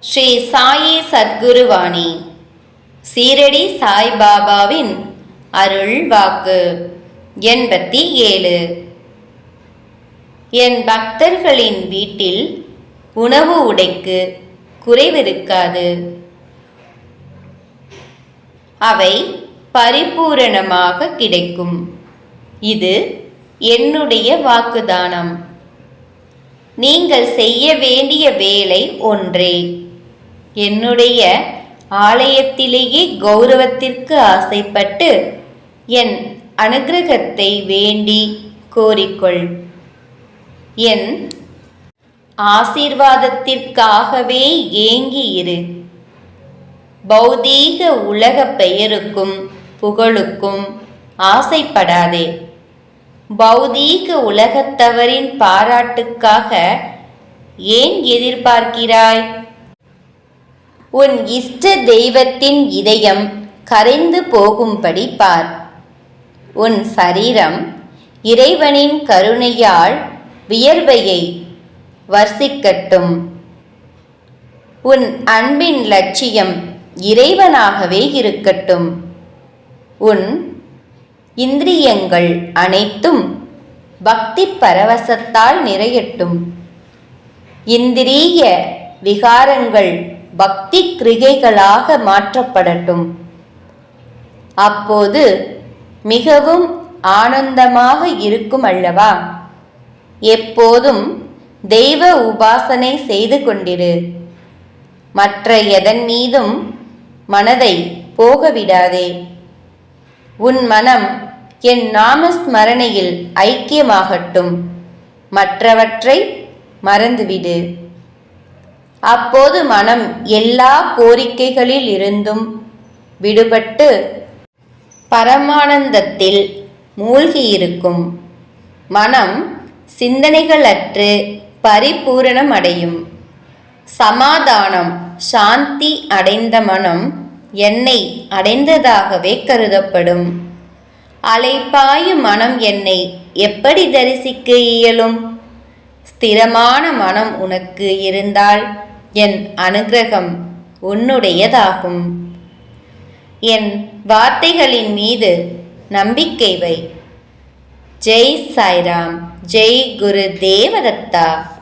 ஸ்ரீ சாயி சத்குருவாணி சீரடி சாய்பாபாவின் அருள் வாக்கு 87. என் பக்தர்களின் வீட்டில் உணவு உடைக்கு குறைவிருக்காது. அவை பரிபூரணமாக கிடைக்கும். இது என்னுடைய வாக்குதானம். நீங்கள் செய்ய வேண்டிய வேலை ஒன்றே. என்னுடைய ஆலயத்திலேயே கௌரவத்திற்கு ஆசைப்பட்டு என் அனுக்கிரகத்தை வேண்டி கோரிக்கொள். என் ஆசீர்வாதத்திற்காகவே ஏங்கி இரு. பௌதீக உலக பெயருக்கும் புகழுக்கும் ஆசைப்படாதே. பௌதீக உலகத்தவரின் பாராட்டுக்காக ஏன் எதிர்பார்க்கிறாய்? உன் இஷ்ட தெய்வத்தின் இதயம் கரைந்து போகும்படி பார். உன் சரீரம் இறைவனின் கருணையால் வியர்வையை வர்சிக்கட்டும். உன் அன்பின் லட்சியம் இறைவனாகவே இருக்கட்டும். உன் இந்திரியங்கள் அனைத்தும் பக்தி பரவசத்தால் நிறையட்டும். இந்திரிய விகாரங்கள் பக்தி கிரிகைகளாக மாற்றப்படட்டும். அப்போது மிகவும் ஆனந்தமாக இருக்கும் அல்லவா? எப்போதும் தெய்வ உபாசனை செய்து கொண்டிரு. மற்ற எதன் மீதும் மனதை போகவிடாதே. உன் மனம் என் நாமஸ்மரணையில் ஐக்கியமாகட்டும். மற்றவற்றை மறந்துவிடு. அப்போது மனம் எல்லா கோரிக்கைகளில் இருந்தும் விடுபட்டு பரமானந்தத்தில் மூழ்கியிருக்கும். மனம் சிந்தனைகளற்று பரிபூரணம் அடையும். சமாதானம் சாந்தி அடைந்த மனம் என்னை அடைந்ததாகவே கருதப்படும். அலைபாயும் மனம் என்னை எப்படி தரிசிக்க இயலும்? ஸ்திரமான மனம் உனக்கு இருந்தால் என் அனுக்கிரகம் உன்னுடையதாகும். என் வார்த்தைகளின் மீது நம்பிக்கை வை. ஜெய் சாய்ராம். ஜெய் குரு தேவதத்தா.